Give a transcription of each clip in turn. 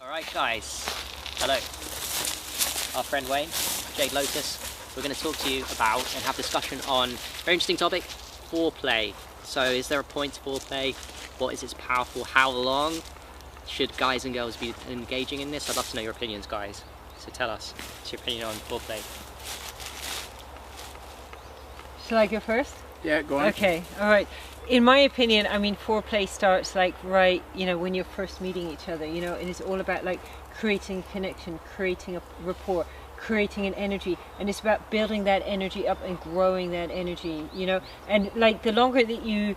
Alright guys, hello. Our friend Wayne, Jade Lotus, we're going to talk to you about and have discussion on a very interesting topic, foreplay. So is there a point to foreplay? What is its powerful? How long should guys and girls be engaging in this? I'd love to know your opinions, guys. So tell us, what's your opinion on foreplay? Shall I go first? Yeah, go on. Okay, alright. In my opinion, I mean, foreplay starts like right, when you're first meeting each other, and it's all about like creating a connection, creating a rapport, creating an energy, and it's about building that energy up and growing that energy, and like the longer that you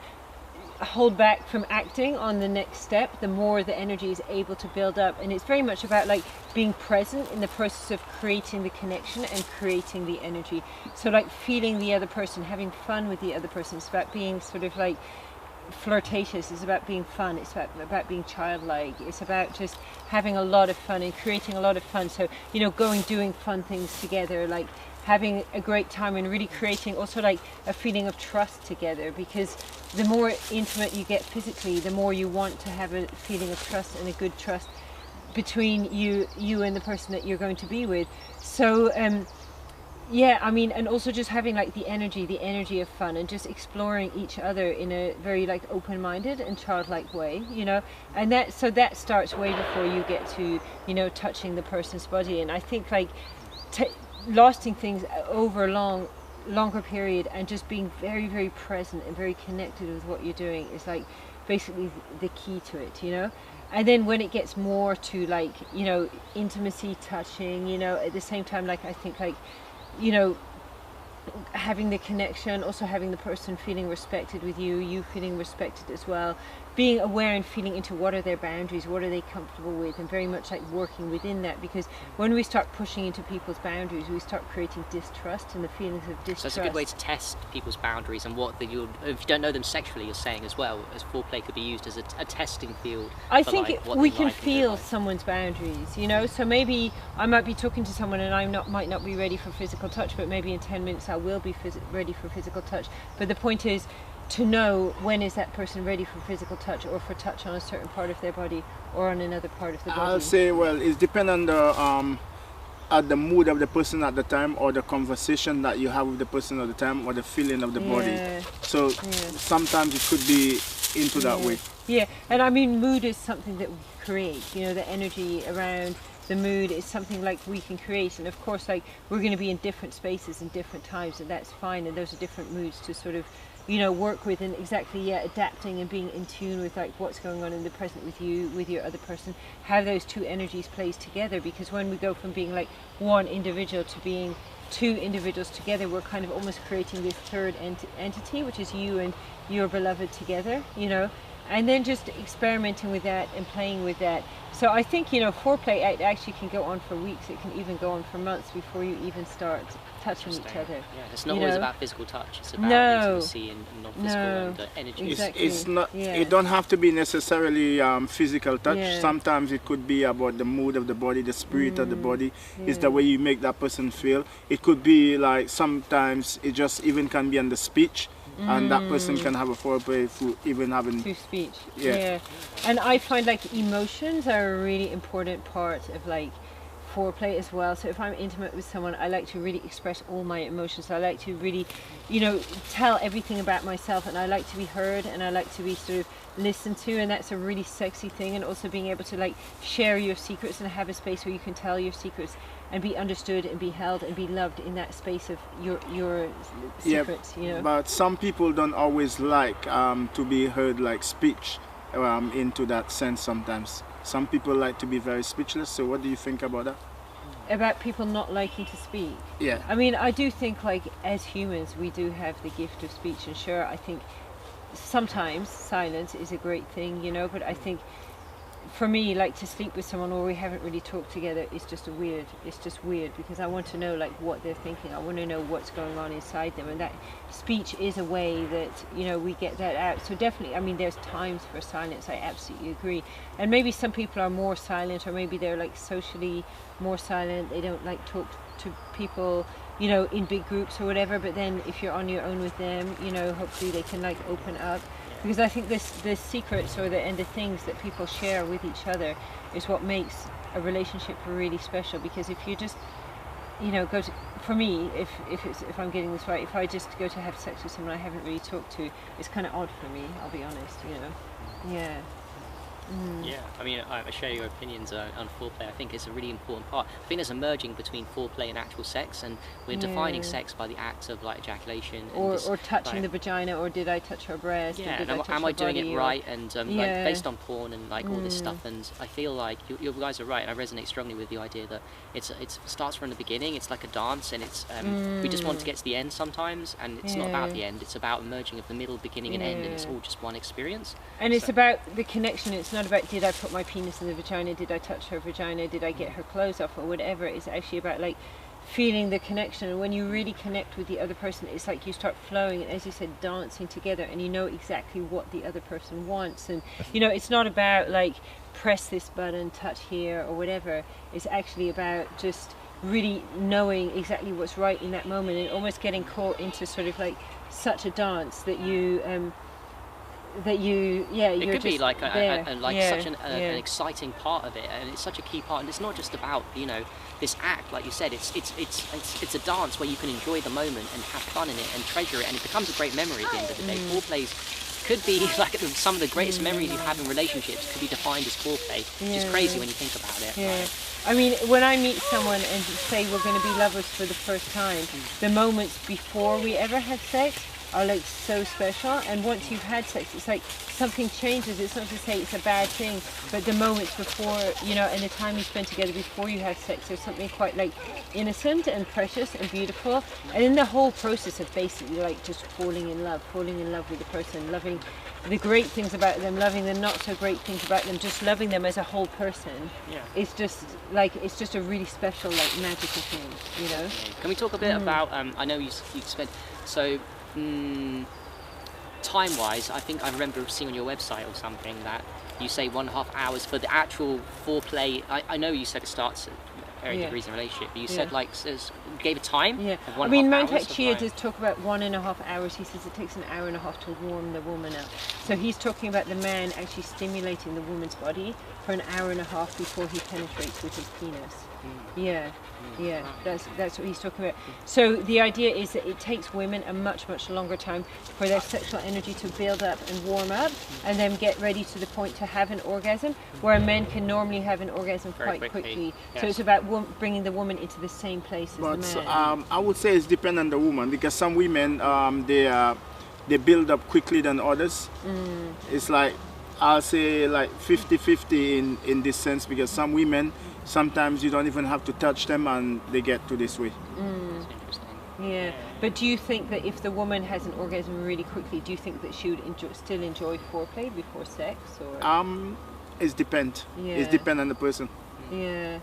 hold back from acting on the next step, the more the energy is able to build up. And it's very much about like being present in the process of creating the connection and creating the energy. So like feeling the other person, having fun with the other person. It's about being sort of like flirtatious, it's about being fun, it's about being childlike, it's about just having a lot of fun and creating a lot of fun. So doing fun things together, like having a great time and really creating also like a feeling of trust together, because the more intimate you get physically, the more you want to have a feeling of trust and a good trust between you and the person that you're going to be with. So yeah, I mean, and also just having like the energy of fun and just exploring each other in a very like open-minded and childlike way, and that starts way before you get to touching the person's body. And I think like lasting things over a longer period and just being very, very present and very connected with what you're doing is like basically the key to it, and then when it gets more to like intimacy, touching, at the same time, like I think like having the connection, also having the person feeling respected with you feeling respected as well, being aware and feeling into what are their boundaries, what are they comfortable with, and very much like working within that. Because when we start pushing into people's boundaries, we start creating distrust and the feelings of distrust. So it's a good way to test people's boundaries and if you don't know them sexually, you're saying as well, as foreplay could be used as a testing field. I think we can feel someone's boundaries, so maybe I might be talking to someone and might not be ready for physical touch, but maybe in 10 minutes I will be ready for physical touch. But the point is to know when is that person ready for physical touch or for touch on a certain part of their body or on another part of the body. I'll say, well, it's dependent on the mood of the person at the time, or the conversation that you have with the person at the time, or the feeling of the body. So sometimes it could be into that way. Yeah, and I mean, mood is something that we create, the energy around the mood is something like we can create. And of course, like we're going to be in different spaces and different times, and that's fine, and those are different moods to sort of work with, and adapting and being in tune with like what's going on in the present with you, with your other person, how those two energies plays together. Because when we go from being like one individual to being two individuals together, we're kind of almost creating this third entity, which is you and your beloved together, and then just experimenting with that and playing with that. So I think foreplay actually can go on for weeks, it can even go on for months before you even start touching each other. Yeah, it's not always about physical touch, it's about intimacy and non-physical and the energy. Exactly. It's not. It don't have to be necessarily physical touch. Sometimes it could be about the mood of the body, the spirit of the body. It's the way you make that person feel. It could be like sometimes it just even can be on the speech. And that person can have a foreplay through even having through speech. Yeah. And I find like emotions are a really important part of like foreplay as well. So if I'm intimate with someone, I like to really express all my emotions. I like to really tell everything about myself, and I like to be heard, and I like to be sort of listened to, and that's a really sexy thing. And also being able to like share your secrets and have a space where you can tell your secrets and be understood and be held and be loved in that space of your secrets. But some people don't always like to be heard like speech into that sense. Sometimes some people like to be very speechless. So what do you think about that? About people not liking to speak? Yeah, I mean, I do think like as humans we do have the gift of speech, and sure, I think sometimes silence is a great thing, but I think for me, like to sleep with someone where we haven't really talked together is just weird. It's just weird, because I want to know like what they're thinking. I want to know what's going on inside them, and that speech is a way that we get that out. So definitely, I mean, there's times for silence. I absolutely agree. And maybe some people are more silent, or maybe they're like socially more silent. They don't like talk to people, in big groups or whatever. But then if you're on your own with them, hopefully they can like open up. because I think the secrets and the things that people share with each other is what makes a relationship really special. Because if you just, you know, for me, if I'm getting this right, if I just go to have sex with someone I haven't really talked to, it's kind of odd for me, I'll be honest, you know. Yeah. Yeah, I mean, I share your opinions on foreplay. I think it's a really important part. I think there's a merging between foreplay and actual sex, and we're defining sex by the act of like ejaculation, and or touching the vagina, or did I touch her breast? Yeah, and am I doing it right? And like based on porn and like all this stuff, and I feel like you guys are right. I resonate strongly with the idea that it starts from the beginning. It's like a dance, and it's we just want to get to the end sometimes, and it's not about the end. It's about a merging of the middle, beginning, and end, and it's all just one experience. And it's about the connection. It's not about did I put my penis in the vagina, did I touch her vagina, did I get her clothes off, or whatever. It's actually about like feeling the connection. And when you really connect with the other person, it's like you start flowing and, as you said, dancing together, and you know exactly what the other person wants. And you know, it's not about like press this button, touch here, or whatever. It's actually about just really knowing exactly what's right in that moment, and almost getting caught into sort of like such a dance that you it could be like such an exciting part of it, and it's such a key part. And it's not just about, you know, this act, like you said. It's a dance where you can enjoy the moment and have fun in it and treasure it, and it becomes a great memory at the end of the day. Foreplays could be like some of the greatest memories you have in relationships could be defined as foreplay, which is crazy when you think about it. Yeah. I mean, when I meet someone and say we're going to be lovers for the first time, the moments before we ever have sex are like so special, and once you've had sex, it's like something changes. It's not to say it's a bad thing, but the moments before, you know, and the time you spend together before you have sex, there's something quite like innocent and precious and beautiful. And in the whole process of basically like just falling in love with the person, loving the great things about them, loving the not so great things about them, just loving them as a whole person. It's just a really special, like magical thing, you know. Can we talk a bit about? I know you spent so. Time-wise, I think I remember seeing on your website or something that you say 1.5 hours for the actual foreplay. I know you said it starts at varying degrees in a relationship, but you said like you gave a time. Yeah, I mean, Mantak Chia does talk about 1.5 hours. He says it takes an hour and a half to warm the woman up. So he's talking about the man actually stimulating the woman's body for an hour and a half before he penetrates with his penis. Yeah, that's what he's talking about. So the idea is that it takes women a much longer time for their sexual energy to build up and warm up, and then get ready to the point to have an orgasm, where men can normally have an orgasm quite quickly. Yes. So it's about bringing the woman into the same place as the man. I would say it's dependent on the woman, because some women they build up quickly than others. It's like, I'll say like 50-50 in this sense, because some women, sometimes you don't even have to touch them and they get to this way. That's interesting. Yeah, but do you think that if the woman has an orgasm really quickly, do you think that she would still enjoy foreplay before sex? Or? It's depend. It's depend on the person. Yeah.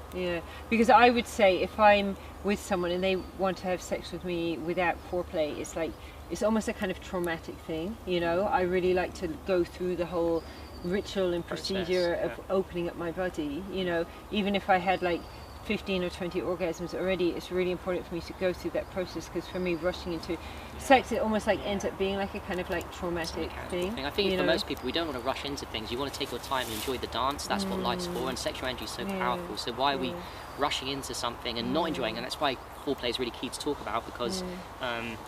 Because I would say if I'm with someone and they want to have sex with me without foreplay, it's like, it's almost a kind of traumatic thing, you know. I really like to go through the whole ritual and procedure of opening up my body, you know. Even if I had like 15 or 20 orgasms already, it's really important for me to go through that process, because for me, rushing into sex, it almost like ends up being like a kind of like traumatic thing. I think for most people, we don't want to rush into things. You want to take your time and enjoy the dance. That's what life's for, and sexual energy is so powerful. So why are we rushing into something and not enjoying? And that's why foreplay is really key to talk about, because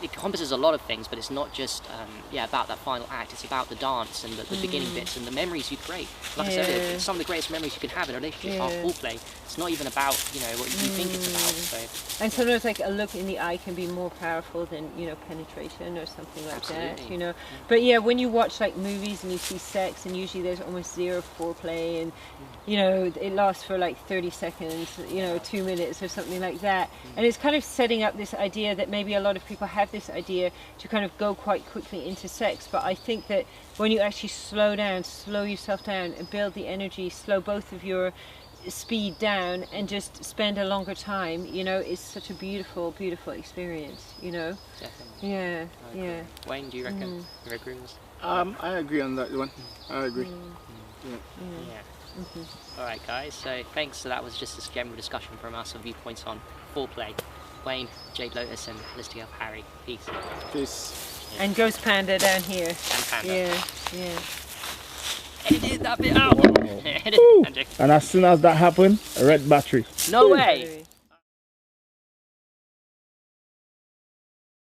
it encompasses a lot of things, but it's not just about that final act. It's about the dance and the beginning bits and the memories you create. Like I said, some of the greatest memories you can have in a relationship are foreplay. It's not even about, you know, what you think it's about. So. And sometimes like a look in the eye can be more powerful than, you know, penetration or something like that, you know. But yeah, when you watch like movies and you see sex, and usually there's almost zero foreplay, and you know, it lasts for like 30 seconds, you know, 2 minutes or something like that. And it's kind of setting up this idea that maybe a lot of people have this idea to kind of go quite quickly into sex. But I think that when you actually slow yourself down and build the energy, slow both of your speed down and just spend a longer time, you know, it's such a beautiful experience, you know. Definitely. Yeah. Wayne, do you reckon you agree with us? I agree on that one. I agree. Alright guys, so thanks. So that was just this general discussion from us of viewpoints on foreplay. Wayne, Jade Lotus and Listiel Harry. Peace. And Ghost Panda down here. And Panda. Yeah, yeah. Edited that bit out. Wow. Edit, Angie. And as soon as that happened, a red battery. No way.